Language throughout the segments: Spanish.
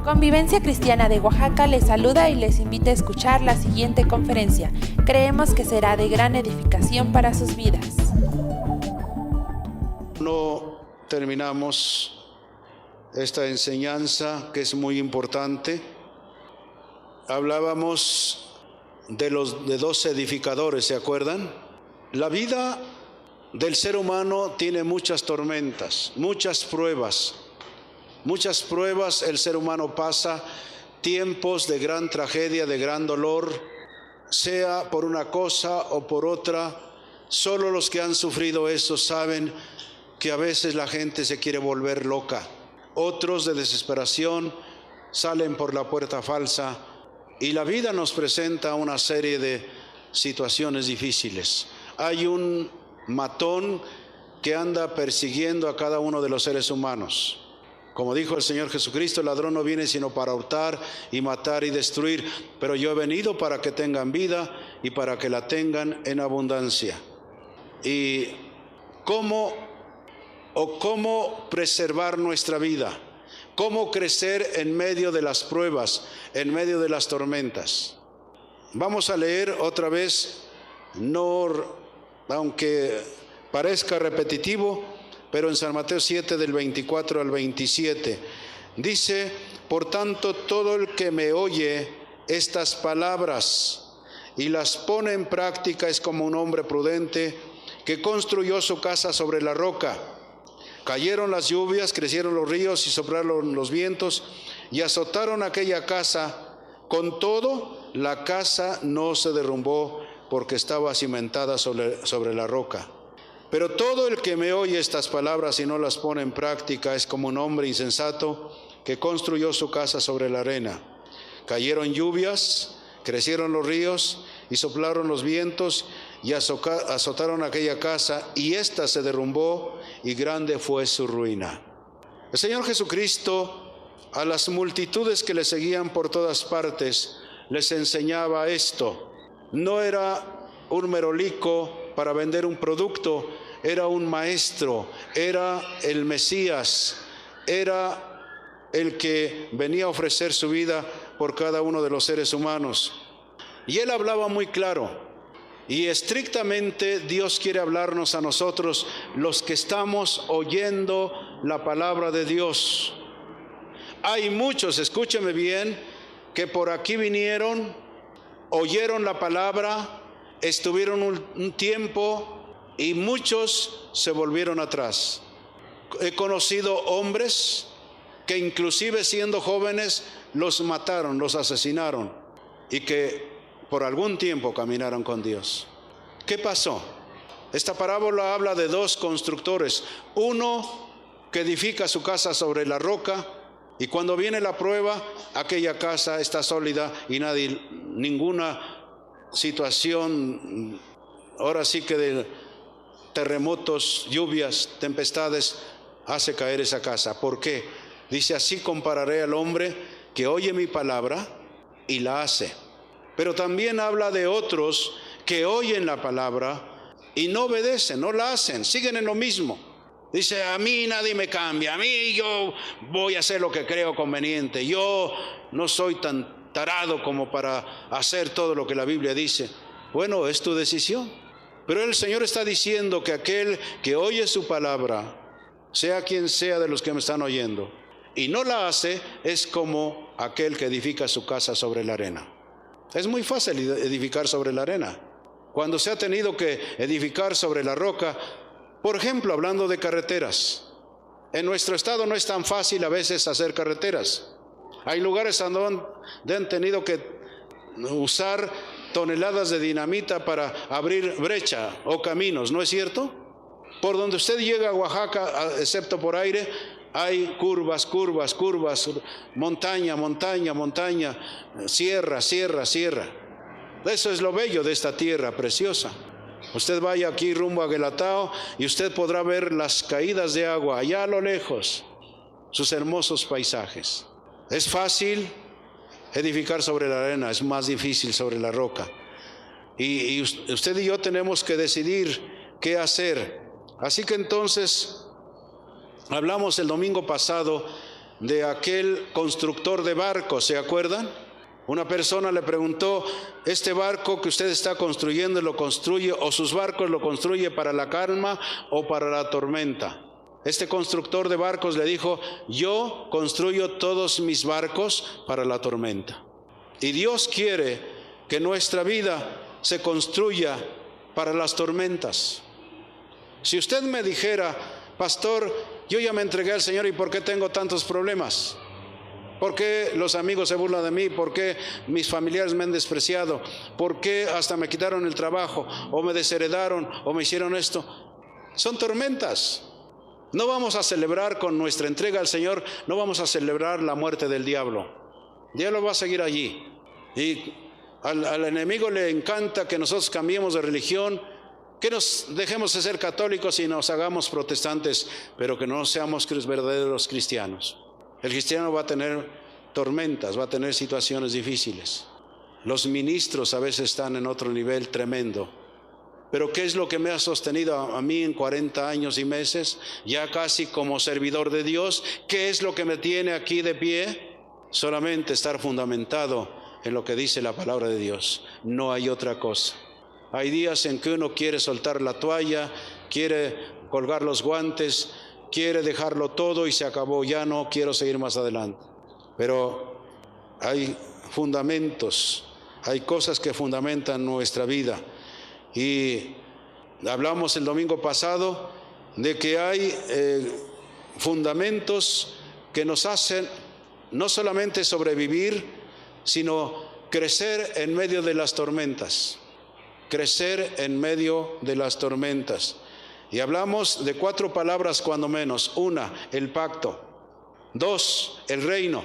Convivencia Cristiana de Oaxaca les saluda y les invita a escuchar la siguiente conferencia. Creemos que será de gran edificación para sus vidas. No terminamos esta enseñanza que es muy importante. Hablábamos de dos edificadores, ¿se acuerdan? La vida del ser humano tiene muchas tormentas, muchas pruebas. Muchas pruebas el ser humano pasa, tiempos de gran tragedia, de gran dolor, sea por una cosa o por otra. Solo los que han sufrido eso saben que a veces la gente se quiere volver loca. Otros de desesperación salen por la puerta falsa y la vida nos presenta una serie de situaciones difíciles. Hay un matón que anda persiguiendo a cada uno de los seres humanos. Como dijo el Señor Jesucristo, el ladrón no viene sino para hurtar y matar y destruir, pero yo he venido para que tengan vida y para que la tengan en abundancia. ¿Y cómo preservar nuestra vida? ¿Cómo crecer en medio de las pruebas, en medio de las tormentas? Vamos a leer otra vez, aunque parezca repetitivo, pero en San Mateo 7 del 24 al 27, dice: por tanto, todo el que me oye estas palabras y las pone en práctica es como un hombre prudente que construyó su casa sobre la roca. Cayeron las lluvias, crecieron los ríos y soplaron los vientos y azotaron aquella casa. Con todo, la casa no se derrumbó porque estaba cimentada sobre la roca. Pero todo el que me oye estas palabras y no las pone en práctica es como un hombre insensato que construyó su casa sobre la arena. Cayeron lluvias, crecieron los ríos y soplaron los vientos y azotaron aquella casa, y ésta se derrumbó y grande fue su ruina. El Señor Jesucristo a las multitudes que le seguían por todas partes les enseñaba esto. No era un merolico para vender un producto, era un maestro, era el Mesías, era el que venía a ofrecer su vida por cada uno de los seres humanos. Y él hablaba muy claro, y estrictamente Dios quiere hablarnos a nosotros, los que estamos oyendo la palabra de Dios. Hay muchos, escúcheme bien, que por aquí vinieron, oyeron la palabra, estuvieron un tiempo y muchos se volvieron atrás. He conocido hombres que inclusive siendo jóvenes los mataron, los asesinaron, y que por algún tiempo caminaron con Dios. ¿Qué pasó? Esta parábola habla de dos constructores, uno que edifica su casa sobre la roca, y cuando viene la prueba, aquella casa está sólida y ninguna situación, ahora sí que de terremotos, lluvias, tempestades, hace caer esa casa. ¿Por qué? Dice: así compararé al hombre que oye mi palabra y la hace. Pero también habla de otros que oyen la palabra y no obedecen, no la hacen, siguen en lo mismo. Dice: a mí nadie me cambia, a mí yo voy a hacer lo que creo conveniente, yo no soy tan tarado como para hacer todo lo que la Biblia dice. Bueno, es tu decisión. Pero el Señor está diciendo que aquel que oye su palabra, sea quien sea de los que me están oyendo, y no la hace, es como aquel que edifica su casa sobre la arena. Es muy fácil edificar sobre la arena. Cuando se ha tenido que edificar sobre la roca, por ejemplo, hablando de carreteras, en nuestro estado no es tan fácil a veces hacer carreteras. Hay lugares donde han tenido que usar toneladas de dinamita para abrir brecha o caminos, ¿no es cierto? Por donde usted llega a Oaxaca, excepto por aire, hay curvas, montaña, sierra. Eso es lo bello de esta tierra preciosa. Usted vaya aquí rumbo a Guelatao y usted podrá ver las caídas de agua allá a lo lejos, sus hermosos paisajes. Es fácil edificar sobre la arena, es más difícil sobre la roca. Y usted y yo tenemos que decidir qué hacer. Así que entonces Hablamos el domingo pasado de aquel constructor de barcos, ¿se acuerdan? Una persona le preguntó, ¿este barco que usted está construyendo lo construye, o sus barcos lo construye para la calma o para la tormenta? Este constructor de barcos le dijo, yo construyo todos mis barcos para la tormenta. Y Dios quiere que nuestra vida se construya para las tormentas. Si usted me dijera, pastor, yo ya me entregué al Señor, ¿y por qué tengo tantos problemas? ¿Por qué los amigos se burlan de mí? ¿Por qué mis familiares me han despreciado? ¿Por qué hasta me quitaron el trabajo? ¿O me desheredaron? ¿O me hicieron esto? Son tormentas. No vamos a celebrar con nuestra entrega al Señor, no vamos a celebrar la muerte del diablo. El diablo va a seguir allí. Y al enemigo le encanta que nosotros cambiemos de religión, que nos dejemos de ser católicos y nos hagamos protestantes, pero que no seamos verdaderos cristianos. El cristiano va a tener tormentas, va a tener situaciones difíciles. Los ministros a veces están en otro nivel tremendo. Pero ¿qué es lo que me ha sostenido a mí en 40 años y meses, ya casi como servidor de Dios? ¿Qué es lo que me tiene aquí de pie? Solamente estar fundamentado en lo que dice la palabra de Dios. No hay otra cosa. Hay días en que uno quiere soltar la toalla, quiere colgar los guantes, quiere dejarlo todo y se acabó, ya no quiero seguir más adelante. Pero hay fundamentos, hay cosas que fundamentan nuestra vida. Y hablamos el domingo pasado de que hay fundamentos que nos hacen no solamente sobrevivir, sino crecer en medio de las tormentas. Crecer en medio de las tormentas. Y hablamos de 4 palabras cuando menos. 1, el pacto. 2, el reino.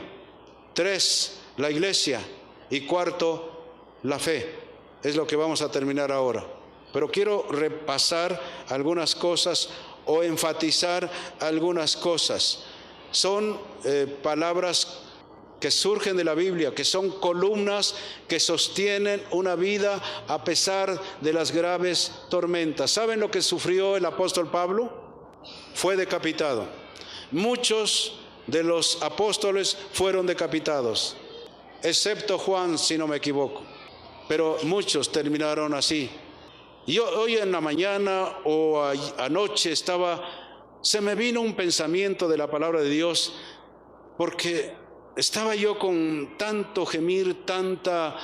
3, la iglesia. Y 4, la fe. Es lo que vamos a terminar ahora. Pero quiero repasar algunas cosas o enfatizar algunas cosas. Son palabras que surgen de la Biblia, que son columnas que sostienen una vida a pesar de las graves tormentas. ¿Saben lo que sufrió el apóstol Pablo? Fue decapitado. Muchos de los apóstoles fueron decapitados, excepto Juan, si no me equivoco. Pero muchos terminaron así. Yo hoy en la mañana o anoche se me vino un pensamiento de la palabra de Dios, porque estaba yo con tanto gemir, tanta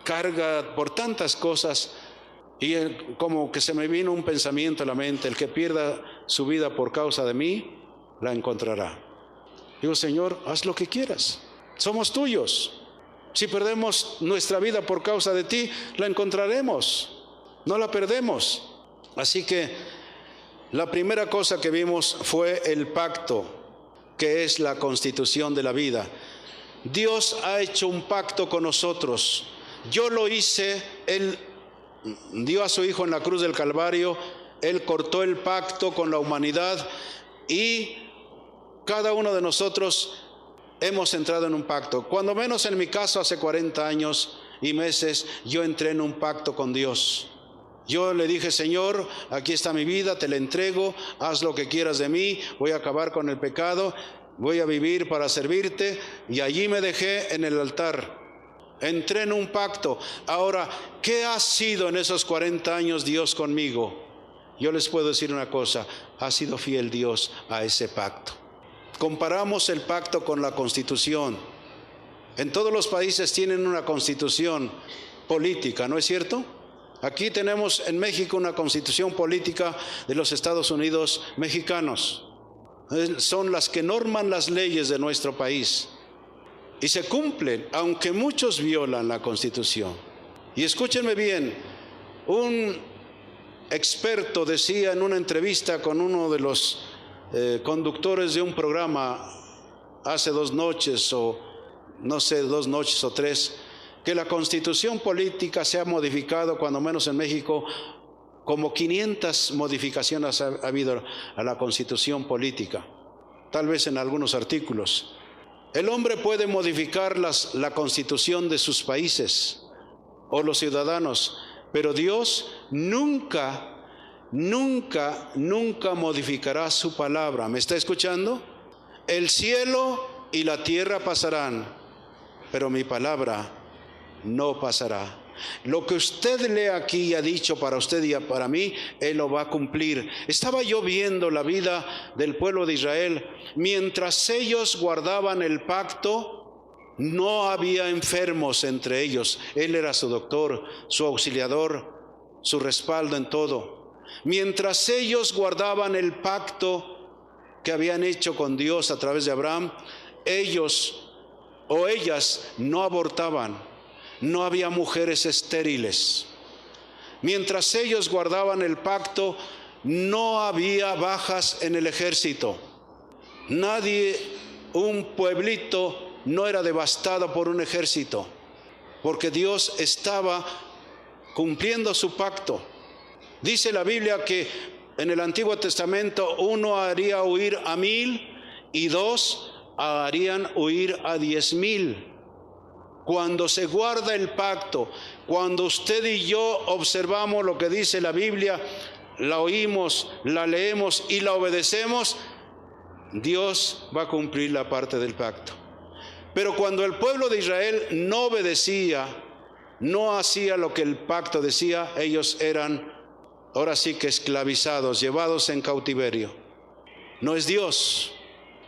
carga por tantas cosas, y como que se me vino un pensamiento a la mente: el que pierda su vida por causa de mí, la encontrará. Digo, Señor, haz lo que quieras, somos tuyos. Si perdemos nuestra vida por causa de ti, la encontraremos, no la perdemos. Así que la primera cosa que vimos fue el pacto, que es la constitución de la vida. Dios ha hecho un pacto con nosotros. Yo lo hice, Él dio a su Hijo en la cruz del Calvario, Él cortó el pacto con la humanidad y cada uno de nosotros hemos entrado en un pacto. Cuando menos en mi caso, hace 40 años y meses, yo entré en un pacto con Dios. Yo le dije: Señor, aquí está mi vida, te la entrego, haz lo que quieras de mí, voy a acabar con el pecado, voy a vivir para servirte. Y allí me dejé en el altar, entré en un pacto. Ahora, ¿qué ha sido en esos 40 años Dios conmigo? Yo les puedo decir una cosa: ha sido fiel Dios a ese pacto. Comparamos el pacto con la Constitución. En todos los países tienen una constitución política, ¿no es cierto? Aquí tenemos en México una constitución política de los Estados Unidos mexicanos. Son las que norman las leyes de nuestro país y se cumplen, aunque muchos violan la Constitución. Y escúchenme bien, un experto decía en una entrevista con uno de los conductores de un programa hace 2 noches o no sé, 2 noches o 3, que la constitución política se ha modificado, cuando menos en México, como 500 modificaciones ha habido a la constitución política, tal vez en algunos artículos. El hombre puede modificar la constitución de sus países o los ciudadanos, pero Dios nunca nunca modificará su palabra. ¿Me está escuchando? El cielo y la tierra pasarán, pero mi palabra no pasará. Lo que usted lee aquí y ha dicho para usted y para mí, Él lo va a cumplir. Estaba yo viendo la vida del pueblo de Israel. Mientras ellos guardaban el pacto, no había enfermos entre ellos. Él era su doctor, su auxiliador, su respaldo en todo. Mientras ellos guardaban el pacto que habían hecho con Dios a través de Abraham, ellos o ellas no abortaban. No había mujeres estériles. Mientras ellos guardaban el pacto, no había bajas en el ejército. Nadie, un pueblito no era devastado por un ejército, porque Dios estaba cumpliendo su pacto. Dice la Biblia que en el Antiguo Testamento 1 haría huir a 1000 y 2 harían huir a 10,000. Cuando se guarda el pacto, cuando usted y yo observamos lo que dice la Biblia, la oímos, la leemos y la obedecemos, Dios va a cumplir la parte del pacto. Pero cuando el pueblo de Israel no obedecía, no hacía lo que el pacto decía, ellos eran ahora sí que esclavizados, llevados en cautiverio. No es Dios.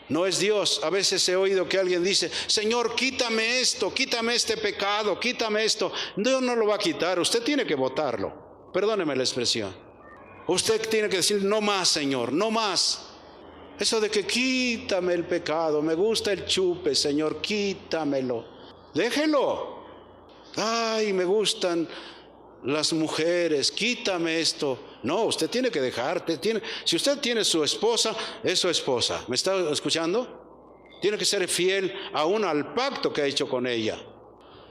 No es Dios. A veces he oído que alguien dice: Señor, quítame esto, quítame este pecado, quítame esto. Dios no lo va a quitar, usted tiene que votarlo. Perdóneme la expresión. Usted tiene que decir: no más, Señor, no más. Eso de que quítame el pecado, me gusta el chupe, Señor, quítamelo. Déjelo. Ay, me gustan las mujeres, quítame esto. No, usted tiene que dejar. Si usted tiene su esposa, es su esposa. ¿Me está escuchando? Tiene que ser fiel aún al pacto que ha hecho con ella.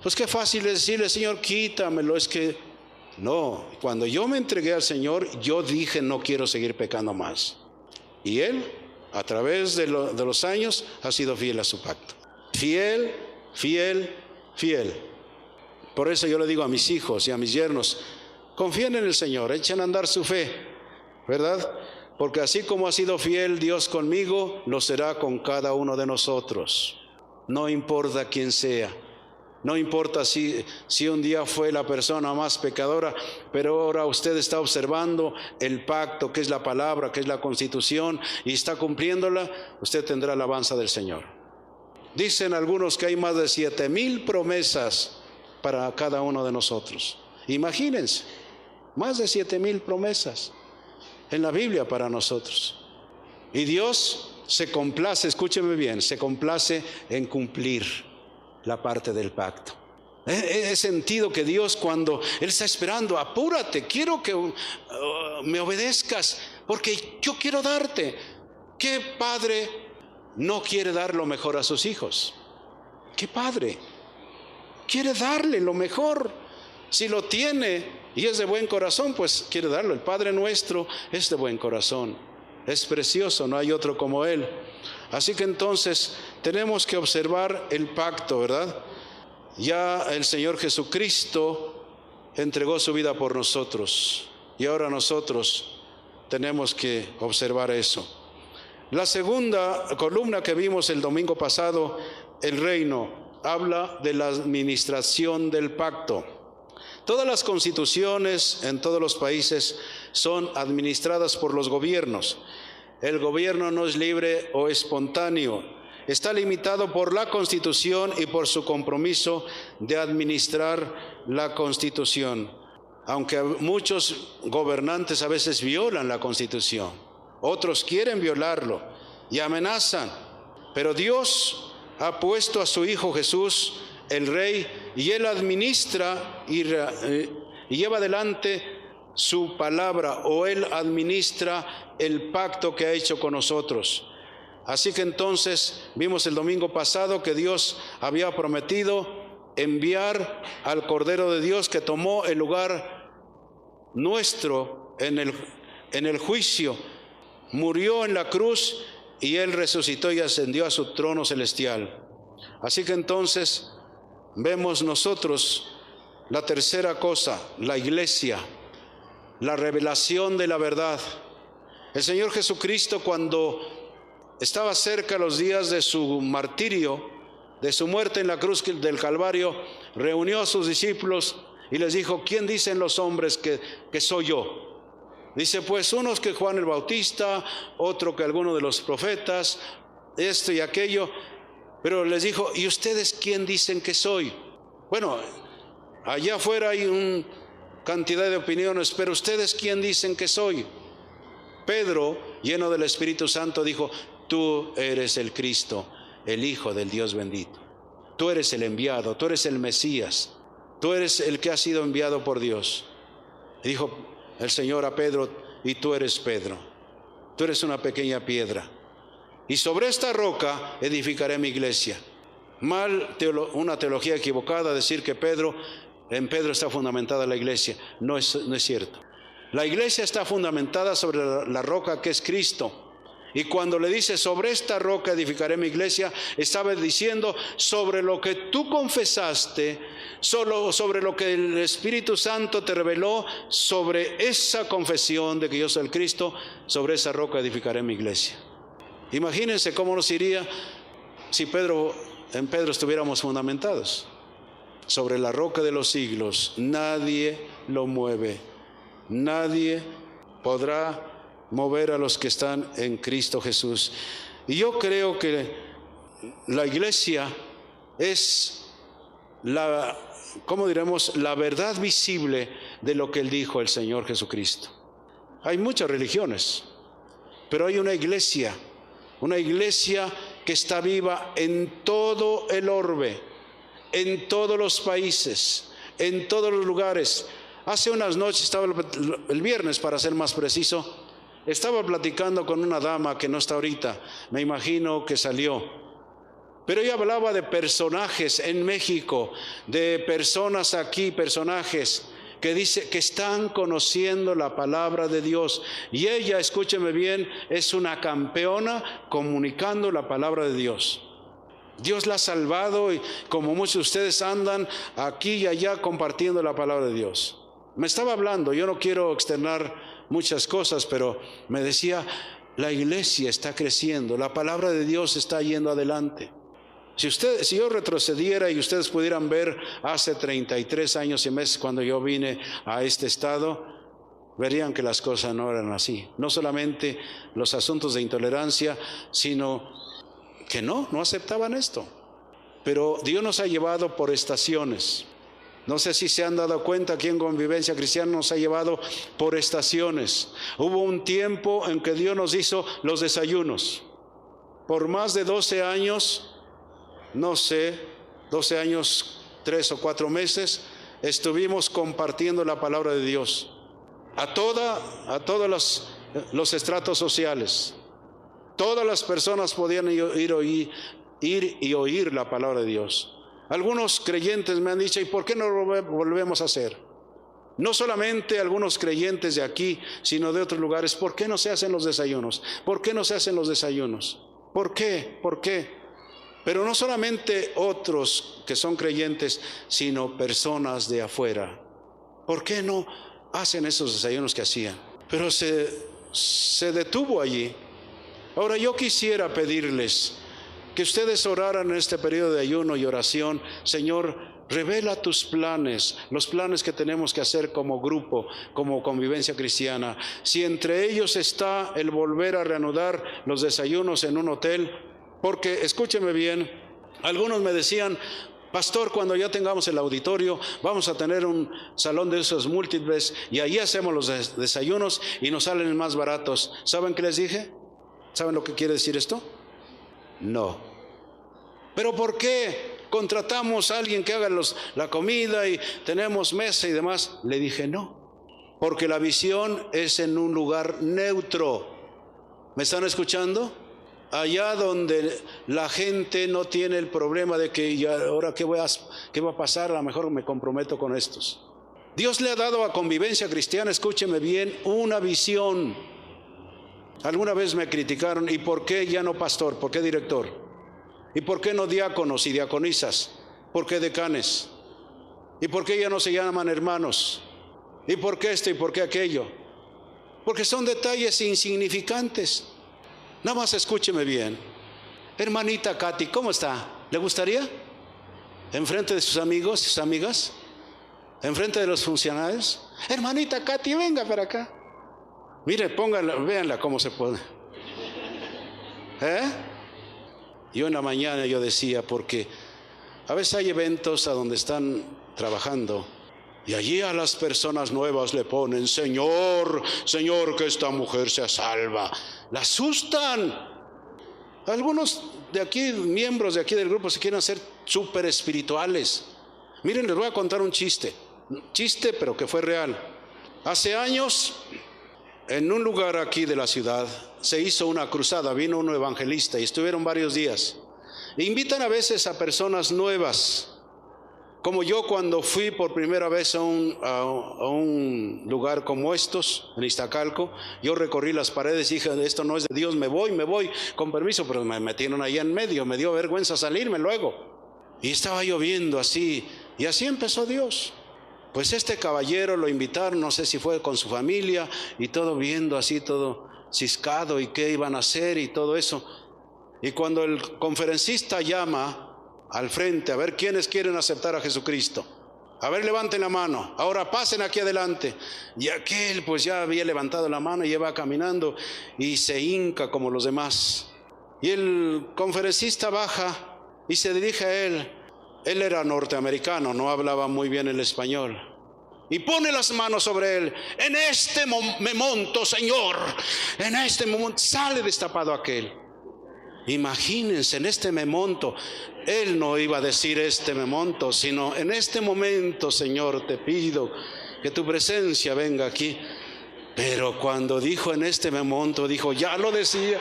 Pues qué fácil es decirle: Señor, quítamelo. Es que no, cuando yo me entregué al Señor, yo dije: no quiero seguir pecando más. Y Él, a través de los años, ha sido fiel a su pacto. Fiel, fiel, fiel. Por eso yo le digo a mis hijos y a mis yernos: confíen en el Señor, echen a andar su fe, ¿verdad? Porque así como ha sido fiel Dios conmigo, lo será con cada uno de nosotros. No importa quién sea, no importa si un día fue la persona más pecadora, pero ahora usted está observando el pacto, que es la palabra, que es la Constitución, y está cumpliéndola, usted tendrá la alabanza del Señor. Dicen algunos que hay más de 7,000 promesas para cada uno de nosotros. Imagínense, más de 7,000 promesas en la Biblia para nosotros. Y Dios se complace, escúcheme bien, se complace en cumplir la parte del pacto. He sentido que Dios, cuando Él está esperando: apúrate, quiero que me obedezcas, porque yo quiero darte. ¿Qué padre no quiere dar lo mejor a sus hijos? ¿Qué padre quiere darle lo mejor? Si lo tiene y es de buen corazón, pues quiere darlo. El Padre nuestro es de buen corazón, es precioso, no hay otro como Él. Así que entonces tenemos que observar el pacto, ¿verdad? Ya el Señor Jesucristo entregó su vida por nosotros, y ahora nosotros tenemos que observar eso. La segunda columna que vimos el domingo pasado, el reino, habla de la administración del pacto. Todas las constituciones en todos los países son administradas por los gobiernos. El gobierno no es libre o espontáneo. Está limitado por la Constitución y por su compromiso de administrar la Constitución. Aunque muchos gobernantes a veces violan la Constitución, otros quieren violarlo y amenazan. Pero Dios ha puesto a su Hijo Jesús, el Rey, y Él administra y lleva adelante su palabra, o Él administra el pacto que ha hecho con nosotros. Así que entonces vimos el domingo pasado que Dios había prometido enviar al Cordero de Dios, que tomó el lugar nuestro en el juicio, murió en la cruz y Él resucitó y ascendió a su trono celestial. Así que entonces vemos nosotros la tercera cosa, la iglesia. la revelación de la verdad. El Señor Jesucristo, cuando estaba cerca los días de su martirio, de su muerte en la cruz del Calvario, reunió a sus discípulos y les dijo: ¿quién dicen los hombres que soy yo? Dice, pues unos que Juan el Bautista, otro que alguno de los profetas, esto y aquello. Pero les dijo: ¿y ustedes quién dicen que soy? Bueno, allá afuera hay una cantidad de opiniones, pero ustedes quién dicen que soy. Pedro, lleno del Espíritu Santo, dijo: tú eres el Cristo, el Hijo del Dios bendito. Tú eres el enviado, tú eres el Mesías, tú eres el que ha sido enviado por Dios. Y dijo el Señor a Pedro: y tú eres Pedro, tú eres una pequeña piedra, y sobre esta roca edificaré mi iglesia. Una teología equivocada decir que en Pedro está fundamentada la iglesia. No es cierto. La iglesia está fundamentada sobre la roca que es Cristo. Y cuando le dice: sobre esta roca edificaré mi iglesia, estaba diciendo sobre lo que tú confesaste, solo sobre lo que el Espíritu Santo te reveló, sobre esa confesión de que yo soy el Cristo, sobre esa roca edificaré mi iglesia. Imagínense cómo nos iría si en Pedro estuviéramos fundamentados. Sobre la roca de los siglos, nadie lo mueve, nadie podrá mover a los que están en Cristo Jesús. Y yo creo que la iglesia es la verdad visible de lo que Él dijo, el Señor Jesucristo. Hay muchas religiones, pero hay una iglesia que está viva en todo el orbe, en todos los países, en todos los lugares. Hace unas noches, el viernes para ser más preciso, estaba platicando con una dama que no está ahorita, me imagino que salió. Pero ella hablaba de personajes en México, de personas aquí, personajes que dice que están conociendo la palabra de Dios. Y ella, escúcheme bien, es una campeona comunicando la palabra de Dios. Dios la ha salvado, y como muchos de ustedes andan aquí y allá compartiendo la palabra de Dios. Me estaba hablando, yo no quiero externar muchas cosas, pero me decía: la iglesia está creciendo, la palabra de Dios está yendo adelante. Si yo retrocediera y ustedes pudieran ver hace 33 años y meses cuando yo vine a este estado, verían que las cosas no eran así. No solamente los asuntos de intolerancia, sino que no aceptaban esto. Pero Dios nos ha llevado por estaciones. No sé si se han dado cuenta, aquí en Convivencia Cristiana nos ha llevado por estaciones. Hubo un tiempo en que Dios nos hizo los desayunos. Por más de 12 años, 12 años, 3 o 4 meses, estuvimos compartiendo la palabra de Dios a todos los estratos sociales. Todas las personas podían ir y oír la palabra de Dios. Algunos creyentes me han dicho: ¿y por qué no lo volvemos a hacer? No solamente algunos creyentes de aquí, sino de otros lugares. ¿Por qué no se hacen los desayunos? ¿Por qué no se hacen los desayunos? ¿Por qué? ¿Por qué? Pero no solamente otros que son creyentes, sino personas de afuera. ¿Por qué no hacen esos desayunos que hacían? Pero se detuvo allí. Ahora yo quisiera pedirles que ustedes oraran en este periodo de ayuno y oración. Señor, revela tus planes, los planes que tenemos que hacer como grupo, como Convivencia Cristiana. Si entre ellos está el volver a reanudar los desayunos en un hotel, porque escúcheme bien, algunos me decían: pastor, cuando ya tengamos el auditorio, vamos a tener un salón de esos múltiples y ahí hacemos los desayunos y nos salen más baratos. ¿Saben qué les dije? ¿Saben lo que quiere decir esto? No. ¿Pero por qué contratamos a alguien que haga la comida y tenemos mesa y demás? Le dije: no, porque la visión es en un lugar neutro. ¿Me están escuchando? Allá donde la gente no tiene el problema de que ¿y ahora qué va a pasar? A lo mejor me comprometo con estos. Dios le ha dado a Convivencia Cristiana, escúcheme bien, una visión. Alguna vez me criticaron: ¿y por qué ya no pastor? ¿Por qué director? ¿Y por qué no diáconos y diaconisas? ¿Por qué decanes? ¿Y por qué ya no se llaman hermanos? ¿Y por qué esto y por qué aquello? Porque son detalles insignificantes. Nada más escúcheme bien. Hermanita Katy, ¿cómo está? ¿Le gustaría? Enfrente de sus amigos, sus amigas, enfrente de los funcionarios. Hermanita Katy, venga para acá. Mire, pónganla, véanla cómo se pone. Yo en la mañana yo decía, porque a veces hay eventos a donde están trabajando y allí a las personas nuevas le ponen: Señor, Señor, que esta mujer sea salva. La asustan. Algunos de aquí, miembros de aquí del grupo, se quieren hacer súper espirituales. Miren, les voy a contar un chiste, pero que fue real. Hace años, en un lugar aquí de la ciudad, se hizo una cruzada, vino un evangelista y estuvieron varios días. Invitan a veces a personas nuevas, como yo cuando fui por primera vez a un lugar como estos, en Iztacalco. Yo recorrí las paredes y dije: esto no es de Dios, me voy, con permiso, pero me metieron ahí en medio, me dio vergüenza salirme luego. Y estaba lloviendo así, y así empezó Dios. Pues este caballero lo invitaron, no sé si fue con su familia, y todo viendo así, todo ciscado, y qué iban a hacer y todo eso. Y cuando el conferencista llama al frente a ver quiénes quieren aceptar a Jesucristo, a ver, levanten la mano, ahora pasen aquí adelante. Y aquel pues ya había levantado la mano y iba caminando y se hinca como los demás. Y el conferencista baja y se dirige a él. Él era norteamericano, no hablaba muy bien el español, y pone las manos sobre él. En este momento, Señor, en este momento, sale destapado aquel. Imagínense, en este momento, él no iba a decir este momento, sino en este momento, Señor, te pido que tu presencia venga aquí. Pero cuando dijo en este momento, dijo, ya lo decía.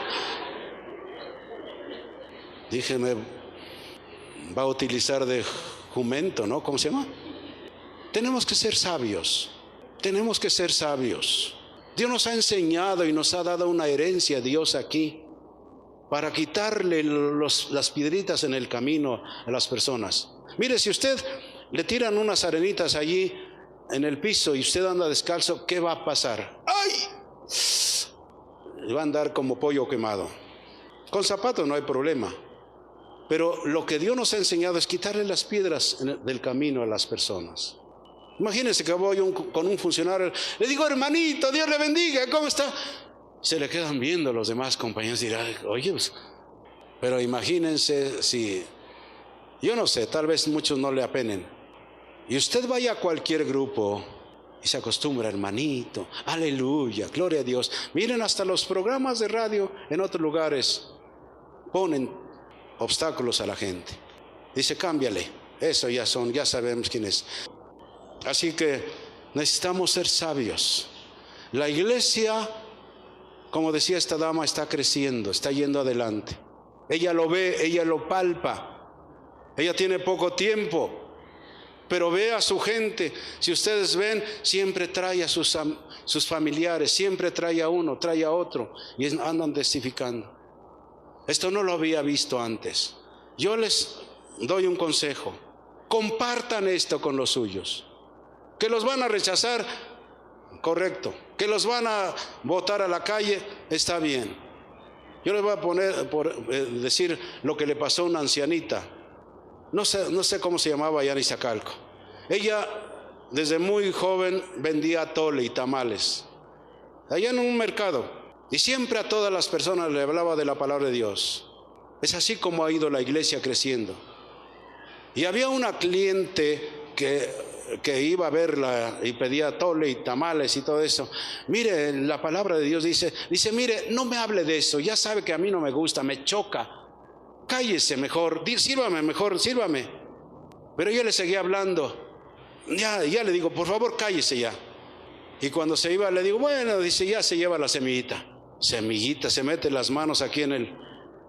Dije, me va a utilizar de jumento, ¿no? ¿Cómo se llama? Tenemos que ser sabios, tenemos que ser sabios. Dios nos ha enseñado y nos ha dado una herencia, Dios, aquí, para quitarle las piedritas en el camino a las personas. Mire, si usted le tiran unas arenitas allí en el piso y usted anda descalzo, ¿qué va a pasar? ¡Ay! Va a andar como pollo quemado. Con zapatos no hay problema. Pero lo que Dios nos ha enseñado es quitarle las piedras del camino a las personas. Imagínense que voy con un funcionario, le digo: hermanito, Dios le bendiga, ¿cómo está? Se le quedan viendo los demás compañeros y dirán: oye, pues, pero imagínense si, yo no sé, tal vez muchos no le apenen. Y usted vaya a cualquier grupo y se acostumbra: hermanito, aleluya, gloria a Dios. Miren, hasta los programas de radio en otros lugares ponen obstáculos a la gente. Dice: cámbiale, eso ya sabemos quién es. Así que necesitamos ser sabios. La iglesia, como decía esta dama, está creciendo, está yendo adelante. Ella lo ve, ella lo palpa. Ella tiene poco tiempo, pero ve a su gente. Si ustedes ven, siempre trae a sus familiares, siempre trae a uno, trae a otro, y andan testificando. Esto no lo había visto antes. Yo les doy un consejo: compartan esto con los suyos. Que los van a rechazar, correcto. Que los van a botar a la calle, está bien. Yo les voy a decir lo que le pasó a una ancianita. No sé cómo se llamaba allá en Iztacalco. Ella desde muy joven vendía atole y tamales allá en un mercado, y siempre a todas las personas le hablaba de la palabra de Dios. Es así como ha ido la iglesia creciendo. Y había una cliente que iba a verla y pedía atole y tamales y todo eso. Mire, la palabra de Dios dice, mire, no me hable de eso, ya sabe que a mí no me gusta, me choca. Cállese mejor, sírvame. Pero yo le seguía hablando. Ya le digo, por favor, cállese ya. Y cuando se iba le digo, bueno, dice, ya se lleva la semillita. Semillita, se mete las manos aquí en el,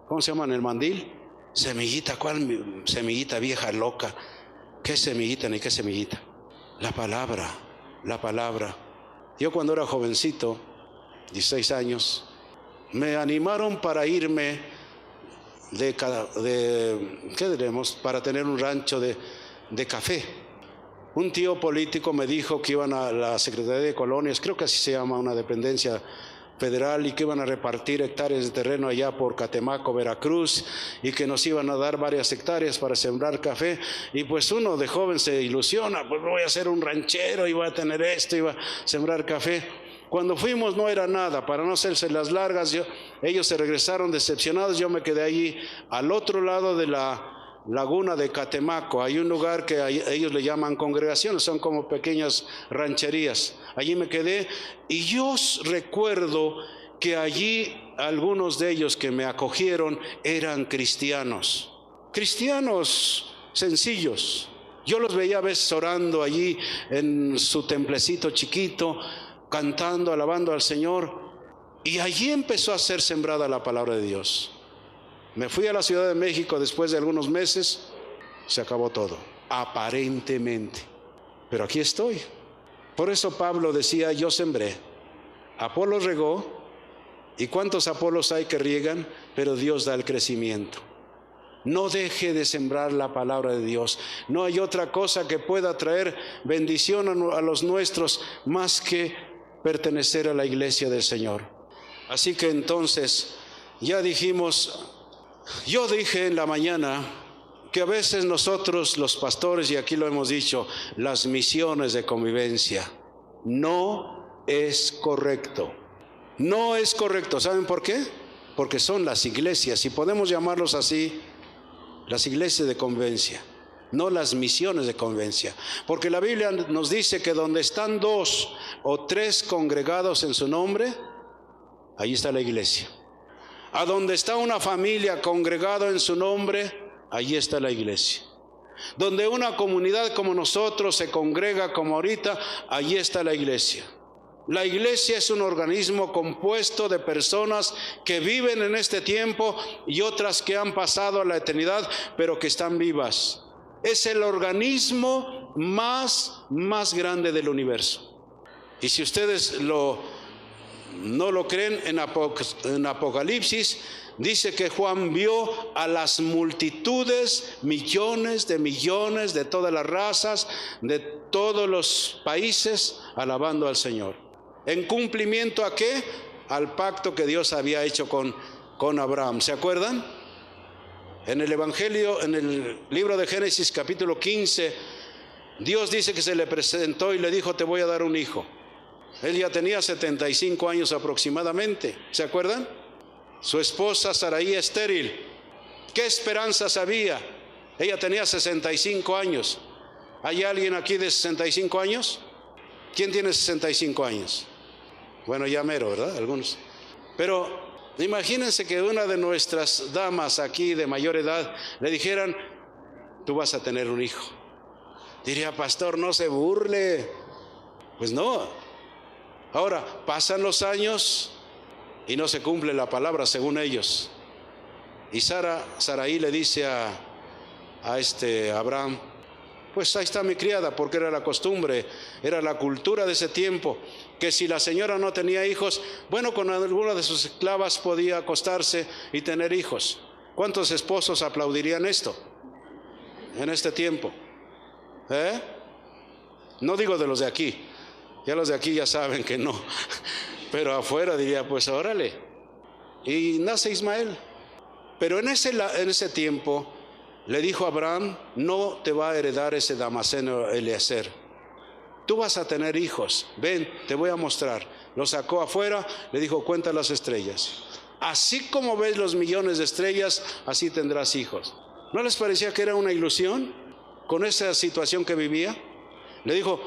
¿cómo se llama? En el mandil. Semillita, ¿cuál semillita, vieja loca? ¿Qué semillita ni qué semillita? La palabra. Yo cuando era jovencito, 16 años, me animaron para irme ¿qué diremos? Para tener un rancho de café. Un tío político me dijo que iban a la Secretaría de Colonias, creo que así se llama, una dependencia federal, y que iban a repartir hectáreas de terreno allá por Catemaco, Veracruz, y que nos iban a dar varias hectáreas para sembrar café. Y pues uno de joven se ilusiona, pues voy a ser un ranchero y voy a tener esto y voy a sembrar café. Cuando fuimos no era nada, para no hacerse las largas, ellos se regresaron decepcionados. Yo me quedé allí al otro lado de la laguna de Catemaco. Hay un lugar que ellos le llaman congregaciones, son como pequeñas rancherías. Allí me quedé y yo recuerdo que allí algunos de ellos que me acogieron eran cristianos sencillos. Yo los veía a veces orando allí en su templecito chiquito, cantando, alabando al Señor, y allí empezó a ser sembrada la palabra de Dios. Me fui a la Ciudad de México después de algunos meses, se acabó todo, aparentemente. Pero aquí estoy. Por eso Pablo decía, yo sembré, Apolos regó, y cuántos Apolos hay que riegan, pero Dios da el crecimiento. No deje de sembrar la palabra de Dios. No hay otra cosa que pueda traer bendición a los nuestros más que pertenecer a la iglesia del Señor. Así que entonces, ya dijimos, yo dije en la mañana que a veces nosotros los pastores, y aquí lo hemos dicho, las misiones de convivencia, no es correcto. No es correcto. ¿Saben por qué? Porque son las iglesias, y podemos llamarlos así, las iglesias de convivencia, no las misiones de convivencia. Porque la Biblia nos dice que donde están 2 o 3 congregados en su nombre, ahí está la iglesia. A donde está una familia congregada en su nombre, allí está la iglesia. Donde una comunidad como nosotros se congrega como ahorita, allí está la iglesia. La iglesia es un organismo compuesto de personas que viven en este tiempo y otras que han pasado a la eternidad, pero que están vivas. Es el organismo más grande del universo. Y si ustedes no lo creen, en Apocalipsis dice que Juan vio a las multitudes, millones de todas las razas, de todos los países, alabando al Señor. ¿En cumplimiento a qué? Al pacto que Dios había hecho con Abraham. ¿Se acuerdan? En el Evangelio, en el libro de Génesis capítulo 15, Dios dice que se le presentó y le dijo, te voy a dar un hijo. Él ya tenía 75 años aproximadamente, ¿se acuerdan? Su esposa Sarai estéril. ¿Qué esperanzas había? Ella tenía 65 años. ¿Hay alguien aquí de 65 años? ¿Quién tiene 65 años? Bueno, ya mero, ¿verdad? Algunos. Pero imagínense que una de nuestras damas aquí de mayor edad le dijeran, tú vas a tener un hijo. Diría, pastor, no se burle. Pues no. Ahora, pasan los años y no se cumple la palabra según ellos. Y Sarai le dice a Abraham, pues ahí está mi criada, porque era la costumbre, era la cultura de ese tiempo, que si la señora no tenía hijos, bueno, con alguna de sus esclavas podía acostarse y tener hijos. ¿Cuántos esposos aplaudirían esto en este tiempo? No digo de los de aquí, ya los de aquí ya saben que no, pero afuera diría, pues órale. Y nace Ismael. Pero en ese tiempo le dijo a Abraham, no te va a heredar ese Damaseno Eliezer. Tú vas a tener hijos, ven, te voy a mostrar. Lo sacó afuera, le dijo, cuenta las estrellas. Así como ves los millones de estrellas, así tendrás hijos. ¿No les parecía que era una ilusión con esa situación que vivía? Le dijo,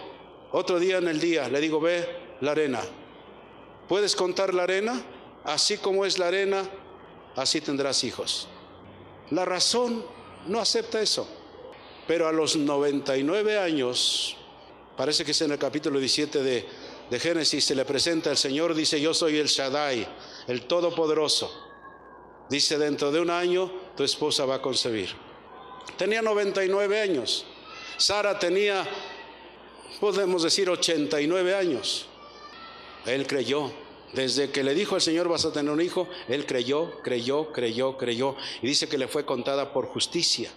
otro día en el día, le digo, ve la arena. ¿Puedes contar la arena? Así como es la arena, así tendrás hijos. La razón no acepta eso. Pero a los 99 años, parece que es en el capítulo 17 de Génesis, se le presenta al Señor, dice, yo soy el Shaddai, el Todopoderoso. Dice, dentro de un año tu esposa va a concebir. Tenía 99 años. Sara tenía, podemos decir, 89 años. Él creyó. Desde que le dijo al Señor, vas a tener un hijo, él creyó. Y dice que le fue contada por justicia.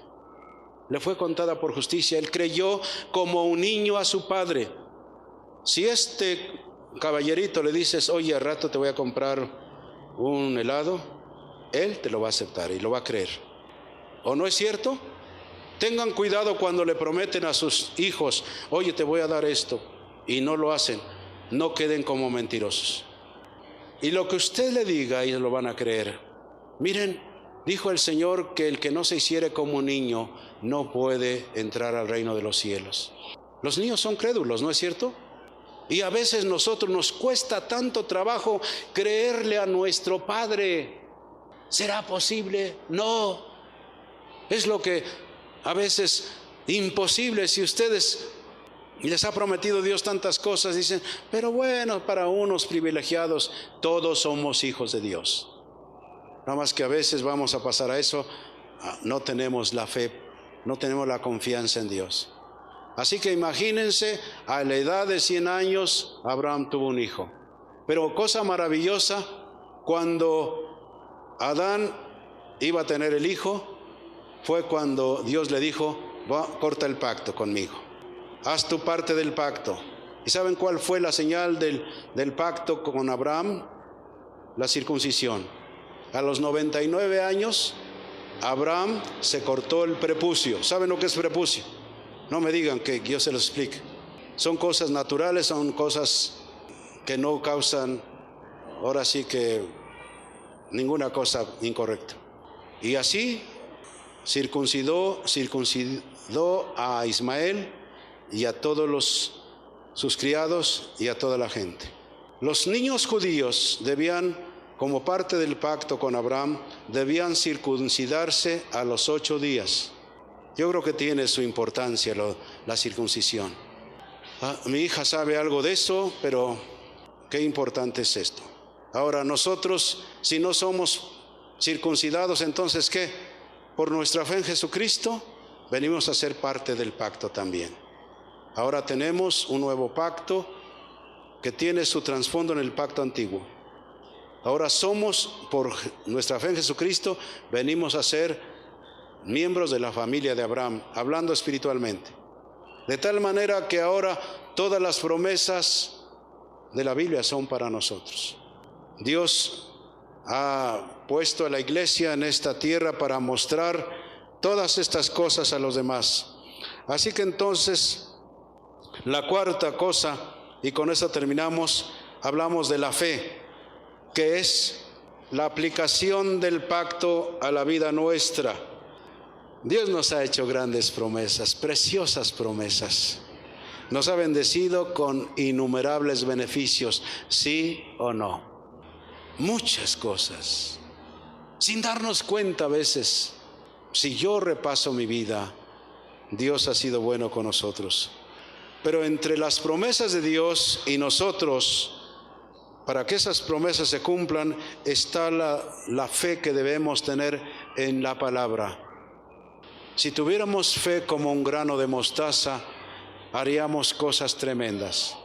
le fue contada por justicia. Él creyó como un niño a su padre. Si este caballerito le dices, oye, al rato te voy a comprar un helado, él te lo va a aceptar y lo va a creer. ¿O no es cierto? Tengan cuidado cuando le prometen a sus hijos, oye, te voy a dar esto, y no lo hacen. No queden como mentirosos. Y lo que usted le diga, ellos lo van a creer. Miren, dijo el Señor que el que no se hiciere como un niño no puede entrar al reino de los cielos. Los niños son crédulos, ¿no es cierto? Y a veces nosotros nos cuesta tanto trabajo creerle a nuestro Padre. ¿Será posible? No. Es lo que a veces imposible. Si ustedes les ha prometido Dios tantas cosas, dicen, pero bueno, para unos privilegiados, todos somos hijos de Dios. Nada más que a veces vamos a pasar a eso, no tenemos la fe, no tenemos la confianza en Dios. Así que imagínense, a la edad de 100 años, Abraham tuvo un hijo. Pero cosa maravillosa, cuando Adán iba a tener el hijo, fue cuando Dios le dijo, corta el pacto conmigo, haz tu parte del pacto. ¿Y saben cuál fue la señal del pacto con Abraham? La circuncisión. A los 99 años, Abraham se cortó el prepucio. ¿Saben lo que es prepucio? No me digan que yo se los explique. Son cosas naturales, son cosas que no causan, ahora sí que, ninguna cosa incorrecta. Y así circuncidó a Ismael y a todos sus criados y a toda la gente. Los niños judíos debían, como parte del pacto con Abraham, debían circuncidarse a los 8 días. Yo creo que tiene su importancia la circuncisión. Mi hija sabe algo de eso, pero qué importante es esto. Ahora nosotros, si no somos circuncidados, entonces ¿qué? Por nuestra fe en Jesucristo, venimos a ser parte del pacto también. Ahora tenemos un nuevo pacto que tiene su trasfondo en el pacto antiguo. Ahora somos, por nuestra fe en Jesucristo, venimos a ser miembros de la familia de Abraham, hablando espiritualmente. De tal manera que ahora todas las promesas de la Biblia son para nosotros. Dios ha puesto a la iglesia en esta tierra para mostrar todas estas cosas a los demás. Así que entonces, la cuarta cosa, y con eso terminamos, hablamos de la fe, que es la aplicación del pacto a la vida nuestra. Dios nos ha hecho grandes promesas, preciosas promesas. Nos ha bendecido con innumerables beneficios, sí o no. Muchas cosas. Sin darnos cuenta a veces, si yo repaso mi vida, Dios ha sido bueno con nosotros. Pero entre las promesas de Dios y nosotros, para que esas promesas se cumplan, está la fe que debemos tener en la palabra. Si tuviéramos fe como un grano de mostaza, haríamos cosas tremendas.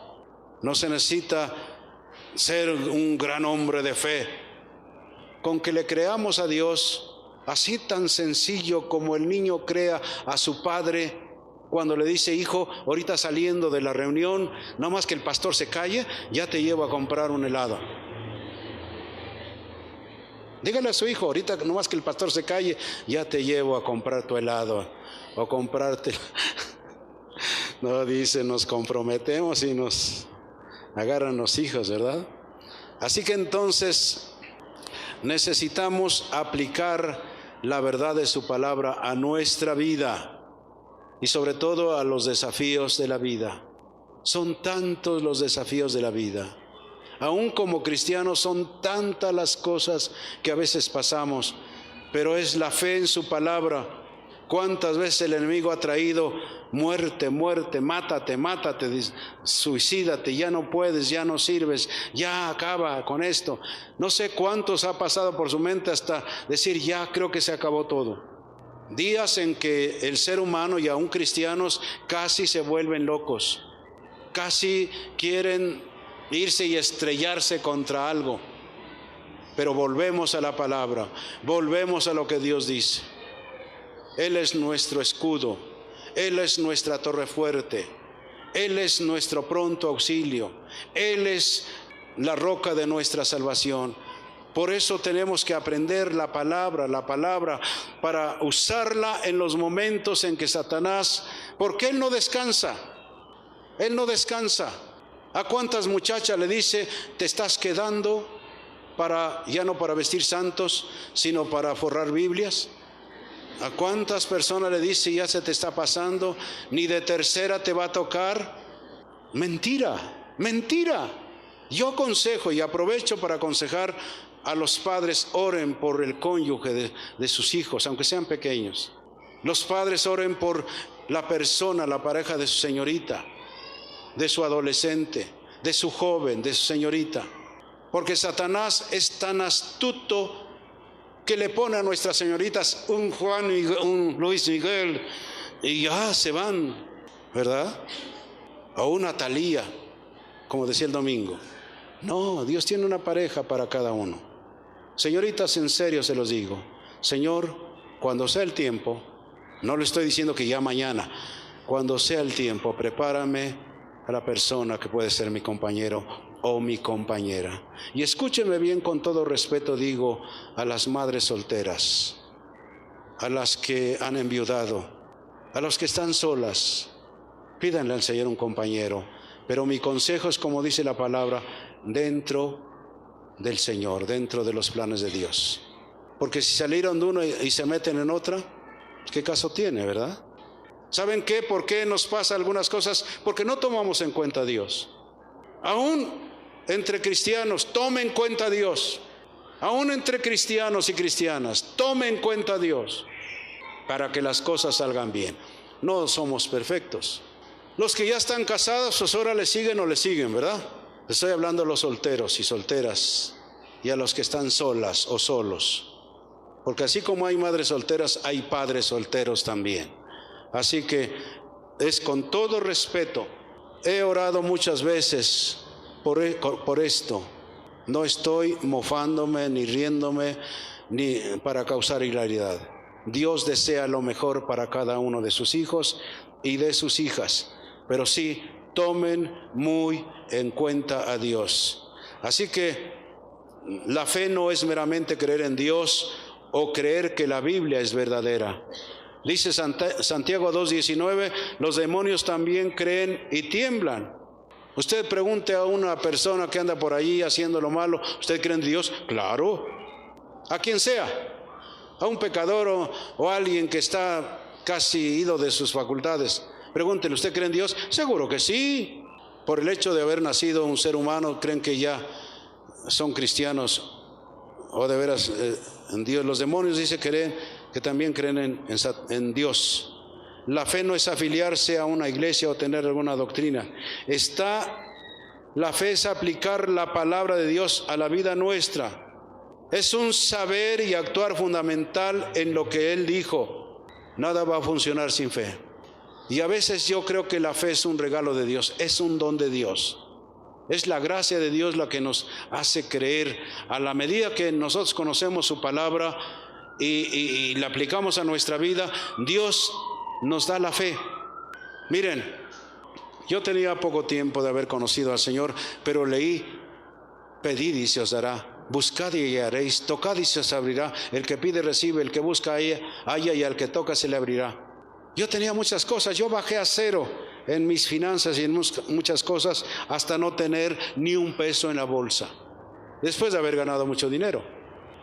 No se necesita ser un gran hombre de fe. Con que le creamos a Dios, así tan sencillo como el niño crea a su padre cuando le dice, hijo, ahorita saliendo de la reunión, no más que el pastor se calle, ya te llevo a comprar un helado. Dígale a su hijo, ahorita no más que el pastor se calle, ya te llevo a comprar tu helado o comprarte. No, dice, nos comprometemos y nos agarran los hijos, ¿verdad? Así que entonces necesitamos aplicar la verdad de su palabra a nuestra vida y sobre todo a los desafíos de la vida. Son tantos los desafíos de la vida. Aún como cristianos son tantas las cosas que a veces pasamos, pero es la fe en su palabra. ¿Cuántas veces el enemigo ha traído muerte, muerte, mátate, mátate, suicídate, ya no puedes, ya no sirves, ya acaba con esto? No sé cuántos ha pasado por su mente hasta decir, ya creo que se acabó todo. Días en que el ser humano y aún cristianos casi se vuelven locos, casi quieren irse y estrellarse contra algo. Pero volvemos a la palabra, volvemos a lo que Dios dice. Él es nuestro escudo, Él es nuestra torre fuerte, Él es nuestro pronto auxilio, Él es la roca de nuestra salvación. Por eso tenemos que aprender la palabra, para usarla en los momentos en que Satanás, porque Él no descansa, Él no descansa. ¿A cuántas muchachas le dice, te estás quedando ya no para vestir santos, sino para forrar Biblias? ¿A cuántas personas le dice, ya se te está pasando, ni de tercera te va a tocar? Mentira, mentira. Yo aconsejo y aprovecho para aconsejar a los padres, oren por el cónyuge de sus hijos, aunque sean pequeños. Los padres oren por la persona, la pareja de su señorita, de su adolescente, de su joven, de su señorita. Porque Satanás es tan astuto que le pone a nuestras señoritas un Juan y un Luis Miguel y ya se van, ¿verdad? O una Talía, como decía el domingo. No, Dios tiene una pareja para cada uno. Señoritas, en serio se los digo, Señor, cuando sea el tiempo, no le estoy diciendo que ya mañana, cuando sea el tiempo, prepárame a la persona que puede ser mi compañero o mi compañera. Y escúchenme bien, con todo respeto digo a las madres solteras, a las que han enviudado, a los que están solas, pídanle al Señor un compañero. Pero mi consejo es, como dice la palabra, dentro del Señor, dentro de los planes de Dios. Porque si salieron de uno y se meten en otra, ¿qué caso tiene, verdad? ¿Saben qué? ¿Por qué nos pasa algunas cosas? Porque no tomamos en cuenta a Dios. Aún entre cristianos, tomen en cuenta a Dios. Aún entre cristianos y cristianas, tomen en cuenta a Dios para que las cosas salgan bien. No somos perfectos. Los que ya están casados, pues ahora le siguen o le siguen, ¿verdad? Estoy hablando a los solteros y solteras y a los que están solas o solos. Porque así como hay madres solteras, hay padres solteros también. Así que es con todo respeto. He orado muchas veces por esto. No estoy mofándome ni riéndome ni para causar hilaridad. Dios desea lo mejor para cada uno de sus hijos y de sus hijas. Pero sí, tomen muy en cuenta a Dios. Así que la fe no es meramente creer en Dios o creer que la Biblia es verdadera. Dice Santiago 2:19, los demonios también creen y tiemblan. Usted pregunte a una persona que anda por allí haciendo lo malo, ¿usted cree en Dios? Claro, a quien sea, a un pecador o a alguien que está casi ido de sus facultades. Pregúntele, ¿usted cree en Dios? Seguro que sí. Por el hecho de haber nacido un ser humano, creen que ya son cristianos o de veras en Dios. Los demonios dice que también creen en Dios. La fe no es afiliarse a una iglesia o tener alguna doctrina. La fe es aplicar la palabra de Dios a la vida nuestra. Es un saber y actuar fundamental en lo que Él dijo. Nada va a funcionar sin fe. Y a veces yo creo que la fe es un regalo de Dios, es un don de Dios. Es la gracia de Dios la que nos hace creer. A la medida que nosotros conocemos su palabra y la aplicamos a nuestra vida, Dios nos da la fe. Miren, yo tenía poco tiempo de haber conocido al Señor, pero leí, pedid y se os dará, buscad y hallaréis, tocad y se os abrirá, el que pide recibe, el que busca halla y al que toca se le abrirá. Yo tenía muchas cosas, yo bajé a cero en mis finanzas y en muchas cosas hasta no tener ni un peso en la bolsa, después de haber ganado mucho dinero.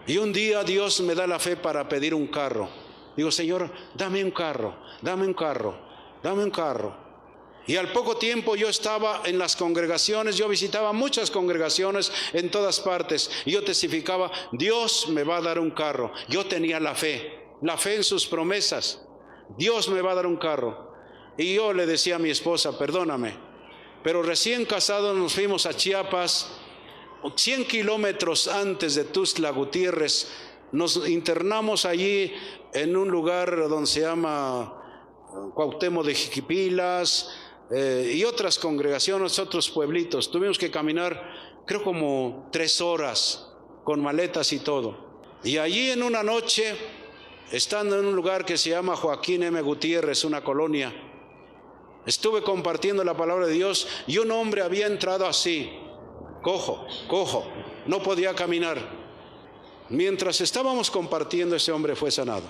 Y un día Dios me da la fe para pedir un carro. Digo, Señor, dame un carro, dame un carro, dame un carro. Y al poco tiempo yo estaba en las congregaciones, yo visitaba muchas congregaciones en todas partes y yo testificaba, Dios me va a dar un carro. Yo tenía la fe en sus promesas. Dios me va a dar un carro. Y yo le decía a mi esposa, perdóname, pero recién casados nos fuimos a Chiapas, 100 kilómetros antes de Tuxtla Gutiérrez. Nos internamos allí en un lugar donde se llama Cuauhtémoc de Jiquipilas y otras congregaciones, otros pueblitos. Tuvimos que caminar, creo como 3 horas con maletas y todo. Y allí en una noche estando en un lugar que se llama Joaquín M. Gutiérrez, una colonia, estuve compartiendo la palabra de Dios y un hombre había entrado así, cojo, no podía caminar. Mientras estábamos compartiendo, ese hombre fue sanado,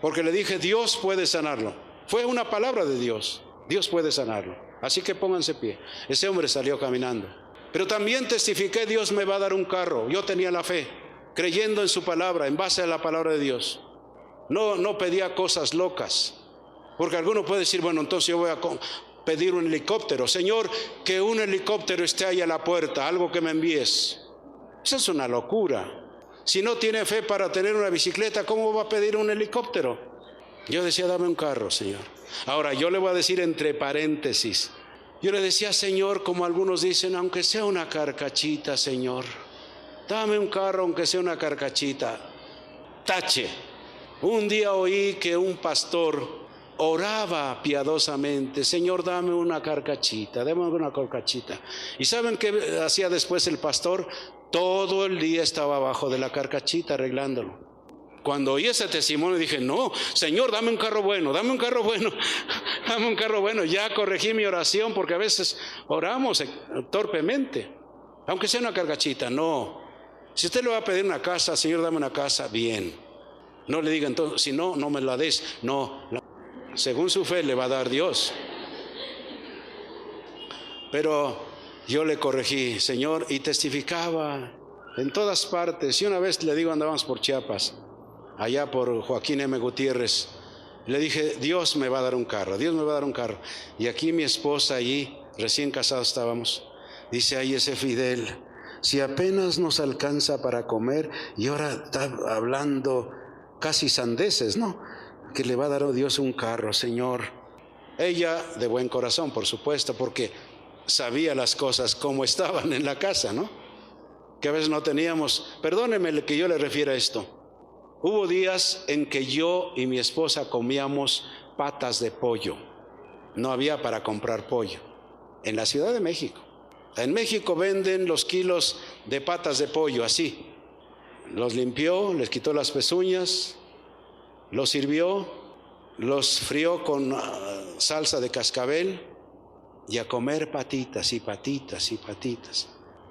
porque le dije, Dios puede sanarlo. Fue una palabra de Dios, Dios puede sanarlo. Así que pónganse pie. Ese hombre salió caminando. Pero también testifiqué, Dios me va a dar un carro. Yo tenía la fe, creyendo en su palabra, en base a la palabra de Dios. No pedía cosas locas, porque alguno puede decir, bueno, entonces yo voy a pedir un helicóptero. Señor, que un helicóptero esté ahí a la puerta, algo que me envíes. Eso es una locura. Si no tiene fe para tener una bicicleta, ¿cómo va a pedir un helicóptero? Yo decía, dame un carro, Señor. Ahora, yo le voy a decir entre paréntesis, yo le decía, Señor, como algunos dicen, aunque sea una carcachita, Señor, dame un carro, aunque sea una carcachita. Tache. Un día oí que un pastor oraba piadosamente, Señor, dame una carcachita, dame una carcachita. ¿Y saben qué hacía después el pastor? Todo el día estaba abajo de la carcachita arreglándolo. Cuando oí ese testimonio dije, no, Señor, dame un carro bueno, dame un carro bueno, dame un carro bueno. Ya corregí mi oración, porque a veces oramos torpemente, aunque sea una carcachita. No, si usted le va a pedir una casa, Señor, dame una casa, bien. No le diga entonces, si no, no me la des. No, según su fe le va a dar Dios. Pero yo le corregí, Señor, y testificaba en todas partes. Y una vez le digo, andábamos por Chiapas, allá por Joaquín M. Gutiérrez, le dije, Dios me va a dar un carro, Dios me va a dar un carro. Y aquí mi esposa, allí, recién casados estábamos, dice, ay, ese Fidel, si apenas nos alcanza para comer, y ahora está hablando casi sandeces, ¿no? Que le va a dar a Dios un carro, Señor. Ella de buen corazón, por supuesto, porque sabía las cosas como estaban en la casa, ¿no? Que a veces no teníamos. Perdóneme que yo le refiera a esto. Hubo días en que yo y mi esposa comíamos patas de pollo. No había para comprar pollo. En la Ciudad de México. En México venden los kilos de patas de pollo así. Los limpió, les quitó las pezuñas, los sirvió, los frió con salsa de cascabel y a comer patitas y patitas y patitas.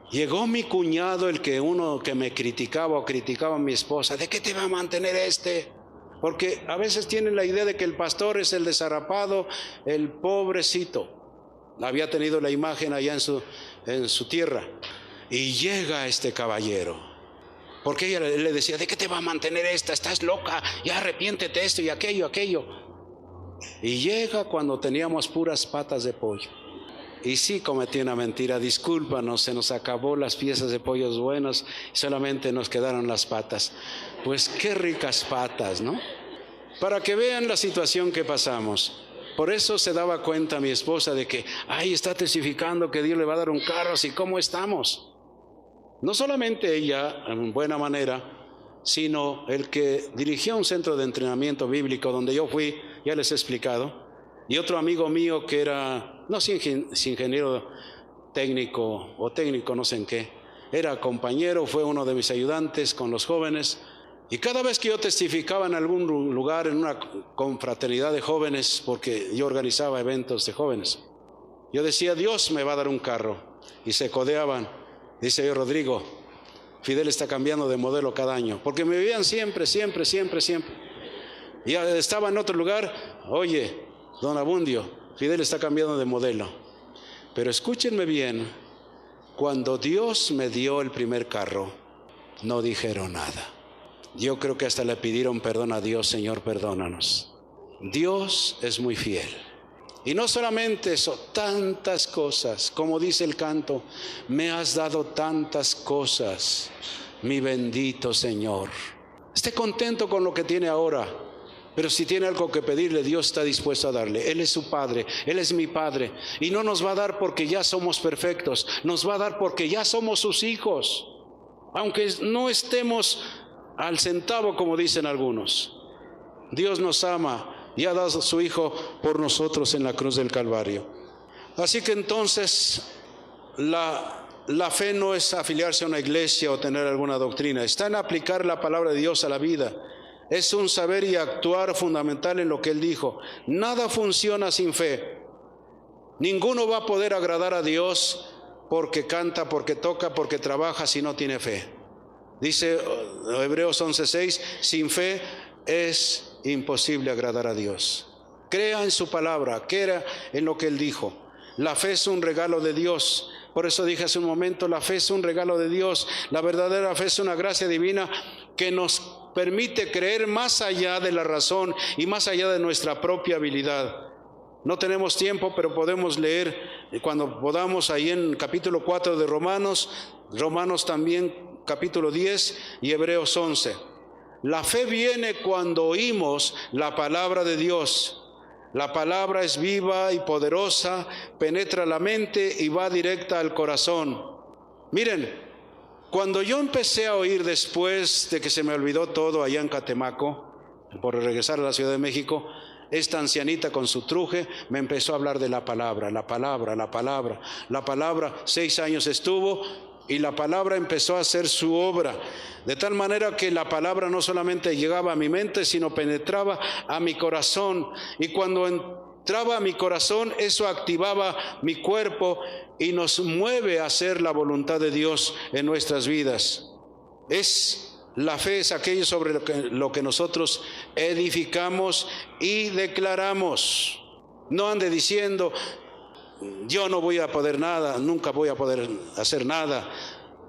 Llegó mi cuñado, uno que me criticaba o criticaba a mi esposa, ¿de qué te va a mantener este? Porque a veces tienen la idea de que el pastor es el desarrapado, el pobrecito. Había tenido la imagen allá en su tierra. Y llega este caballero, porque ella le decía, ¿de qué te va a mantener esta? Estás loca, ya arrepiéntete esto y aquello. Y llega cuando teníamos puras patas de pollo. Y sí cometí una mentira, discúlpanos, se nos acabó las piezas de pollos buenos, solamente nos quedaron las patas. Pues qué ricas patas, ¿no? Para que vean la situación que pasamos. Por eso se daba cuenta mi esposa de que, ay, está testificando que Dios le va a dar un carro, así como estamos. No solamente ella, en buena manera, sino el que dirigía un centro de entrenamiento bíblico donde yo fui, ya les he explicado, y otro amigo mío que era, no sé si ingeniero técnico o técnico, no sé en qué, era compañero, fue uno de mis ayudantes con los jóvenes. Y cada vez que yo testificaba en algún lugar, en una confraternidad de jóvenes, porque yo organizaba eventos de jóvenes, yo decía, Dios me va a dar un carro. Y se codeaban. Dice yo, Rodrigo, Fidel está cambiando de modelo cada año, porque me veían siempre. Y estaba en otro lugar, oye, don Abundio, Fidel está cambiando de modelo. Pero escúchenme bien, cuando Dios me dio el primer carro, no dijeron nada. Yo creo que hasta le pidieron perdón a Dios, Señor, perdónanos. Dios es muy fiel. Y no solamente eso, tantas cosas, como dice el canto, me has dado tantas cosas, mi bendito Señor. Esté contento con lo que tiene ahora, pero si tiene algo que pedirle, Dios está dispuesto a darle. Él es su Padre, Él es mi Padre, y no nos va a dar porque ya somos perfectos, nos va a dar porque ya somos sus hijos, aunque no estemos al centavo, como dicen algunos. Dios nos ama y ha dado a su Hijo por nosotros en la cruz del Calvario. Así que entonces la fe no es afiliarse a una iglesia o tener alguna doctrina, está en aplicar la palabra de Dios a la vida. Es un saber y actuar fundamental en lo que él dijo. Nada funciona sin fe. Ninguno va a poder agradar a Dios porque canta, porque toca, porque trabaja si no tiene fe. Dice Hebreos 11:6, sin fe es imposible agradar a Dios. Crea en su palabra, crea en lo que él dijo. La fe es un regalo de Dios. Por eso dije hace un momento, la fe es un regalo de Dios. La verdadera fe es una gracia divina que nos permite creer más allá de la razón y más allá de nuestra propia habilidad. No tenemos tiempo, pero podemos leer cuando podamos ahí en capítulo 4 de Romanos también capítulo 10 y Hebreos 11. La fe viene cuando oímos la palabra de Dios. La palabra es viva y poderosa, penetra la mente y va directa al corazón. Miren, cuando yo empecé a oír después de que se me olvidó todo allá en Catemaco, por regresar a la Ciudad de México, esta ancianita con su truje me empezó a hablar de la palabra. 6 años estuvo y la palabra empezó a hacer su obra. De tal manera que la palabra no solamente llegaba a mi mente, sino penetraba a mi corazón. Y cuando entraba a mi corazón, eso activaba mi cuerpo y nos mueve a hacer la voluntad de Dios en nuestras vidas. La fe es aquello sobre lo que nosotros edificamos y declaramos. No ande diciendo, yo no voy a poder nada, nunca voy a poder hacer nada.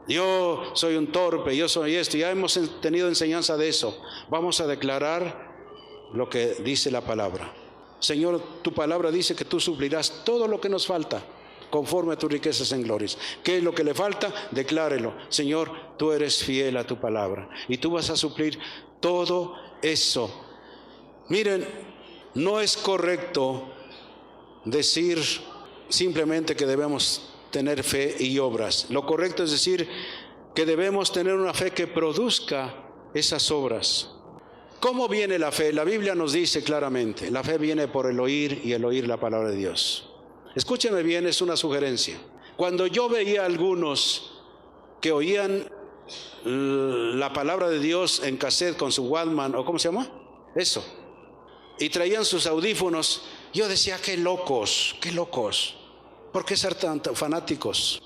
Yo soy un torpe, yo soy esto. Ya hemos tenido enseñanza de eso. Vamos a declarar lo que dice la palabra. Señor, tu palabra dice que tú suplirás todo lo que nos falta conforme a tus riquezas en glorias. ¿Qué es lo que le falta? Declárelo. Señor, tú eres fiel a tu palabra y tú vas a suplir todo eso. Miren, no es correcto decir simplemente que debemos tener fe y obras. Lo correcto es decir que debemos tener una fe que produzca esas obras. ¿Cómo viene la fe? La Biblia nos dice claramente, la fe viene por el oír y el oír la palabra de Dios. Escúcheme bien, es una sugerencia. Cuando yo veía a algunos que oían la palabra de Dios en cassette con su Walkman, o ¿cómo se llama? Eso. Y traían sus audífonos, yo decía, qué locos. ¿Por qué ser tan fanáticos?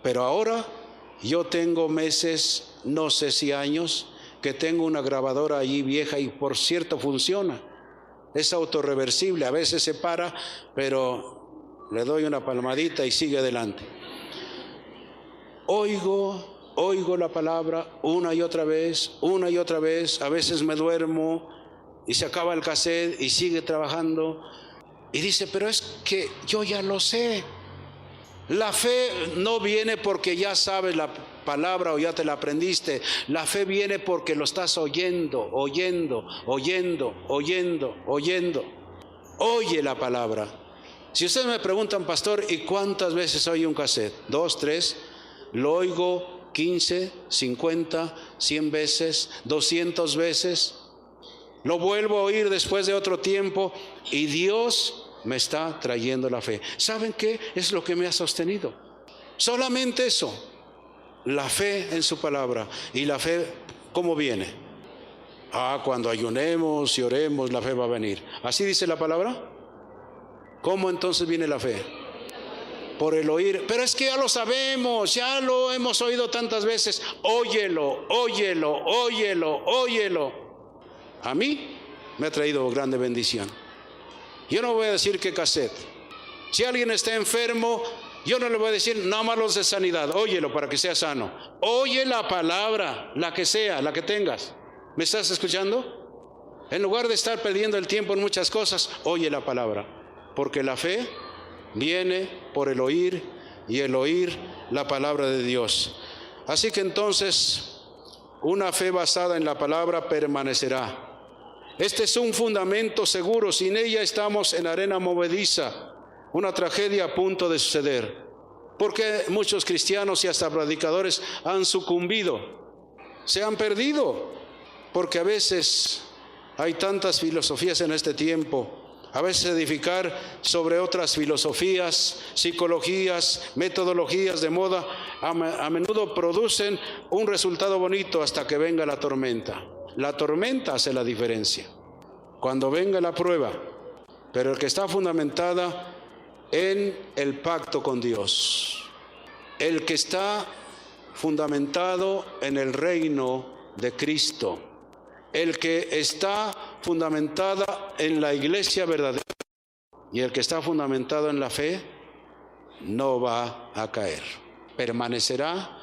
Pero ahora yo tengo meses, no sé si años, que tengo una grabadora allí vieja y por cierto funciona. Es autorreversible, a veces se para, pero le doy una palmadita y sigue adelante. Oigo la palabra una y otra vez, a veces me duermo y se acaba el cassette y sigue trabajando. Y dice, pero es que yo ya lo sé. La fe no viene porque ya sabes la palabra o ya te la aprendiste. La fe viene porque lo estás oyendo. Oye la palabra. Si ustedes me preguntan, pastor, ¿y cuántas veces oye un cassette? 2, 3, lo oigo 15, 50, 100 veces, 200 veces. Lo vuelvo a oír después de otro tiempo y Dios me está trayendo la fe. ¿Saben qué es lo que me ha sostenido? Solamente eso, la fe en su palabra. ¿Y la fe cómo viene? Cuando ayunemos y oremos, la fe va a venir. ¿Así dice la palabra? ¿Cómo entonces viene la fe? Por el oír. Pero es que ya lo sabemos, ya lo hemos oído tantas veces. Óyelo. A mí me ha traído grande bendición. Yo no voy a decir qué cassette. Si alguien está enfermo, yo no le voy a decir nada más los de sanidad. Óyelo para que sea sano. Oye la palabra, la que sea, la que tengas. ¿Me estás escuchando? En lugar de estar perdiendo el tiempo en muchas cosas, oye la palabra. Porque la fe viene por el oír y el oír la palabra de Dios. Así que entonces, una fe basada en la palabra permanecerá. Este es un fundamento seguro. Sin ella estamos en arena movediza, una tragedia a punto de suceder. Porque muchos cristianos y hasta predicadores han sucumbido, se han perdido, porque a veces hay tantas filosofías en este tiempo. A veces edificar sobre otras filosofías, psicologías, metodologías de moda, a menudo producen un resultado bonito hasta que venga la tormenta. La tormenta hace la diferencia, cuando venga la prueba, pero el que está fundamentada en el pacto con Dios, el que está fundamentado en el reino de Cristo, el que está fundamentada en la iglesia verdadera y el que está fundamentado en la fe, no va a caer, permanecerá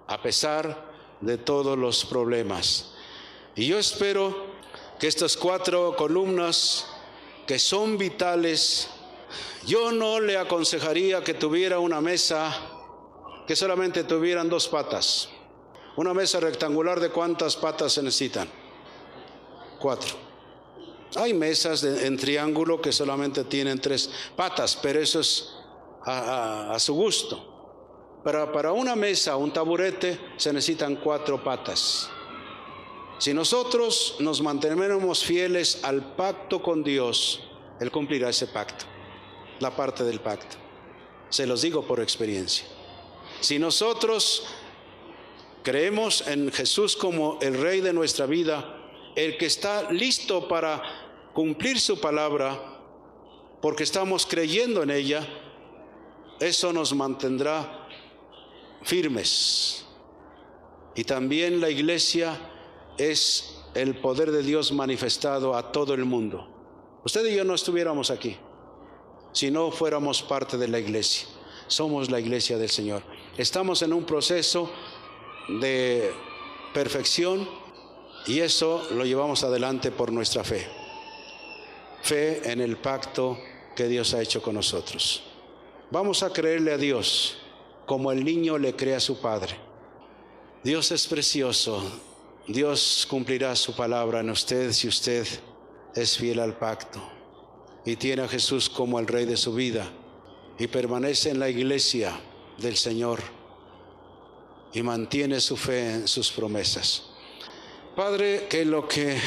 a pesar de todos los problemas. Y yo espero que estas 4 columnas que son vitales, yo no le aconsejaría que tuviera una mesa que solamente tuvieran 2 patas. Una mesa rectangular, ¿de cuántas patas se necesitan? 4. Hay mesas en triángulo que solamente tienen 3 patas, pero eso es a su gusto. Para una mesa, un taburete, se necesitan 4 patas. Si nosotros nos mantenemos fieles al pacto con Dios, Él cumplirá ese pacto, la parte del pacto. Se los digo por experiencia. Si nosotros creemos en Jesús como el Rey de nuestra vida, el que está listo para cumplir su palabra, porque estamos creyendo en ella, eso nos mantendrá firmes. Y también la iglesia es el poder de Dios manifestado a todo el mundo. Usted y yo no estuviéramos aquí si no fuéramos parte de la iglesia. Somos la iglesia del Señor. Estamos en un proceso de perfección y eso lo llevamos adelante por nuestra fe. Fe en el pacto que Dios ha hecho con nosotros. Vamos a creerle a Dios como el niño le cree a su padre. Dios es precioso. Dios cumplirá su palabra en usted si usted es fiel al pacto y tiene a Jesús como el Rey de su vida y permanece en la iglesia del Señor y mantiene su fe en sus promesas. Padre, que lo que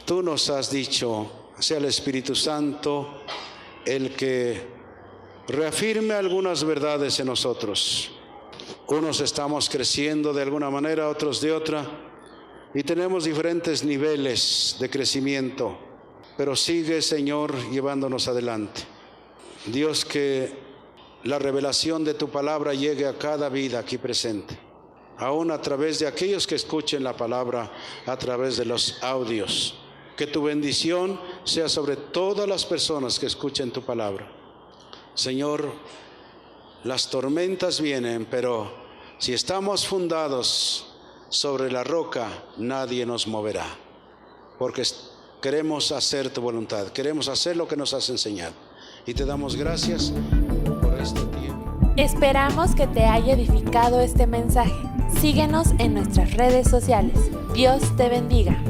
tú nos has dicho sea el Espíritu Santo el que reafirme algunas verdades en nosotros. Unos estamos creciendo de alguna manera, otros de otra, y tenemos diferentes niveles de crecimiento, pero sigue, Señor, llevándonos adelante. Dios, que la revelación de tu palabra llegue a cada vida aquí presente, aún a través de aquellos que escuchen la palabra a través de los audios. Que tu bendición sea sobre todas las personas que escuchen tu palabra. Señor, las tormentas vienen, pero si estamos fundados sobre la roca, nadie nos moverá, porque queremos hacer tu voluntad, queremos hacer lo que nos has enseñado. Y te damos gracias por este tiempo. Esperamos que te haya edificado este mensaje. Síguenos en nuestras redes sociales. Dios te bendiga.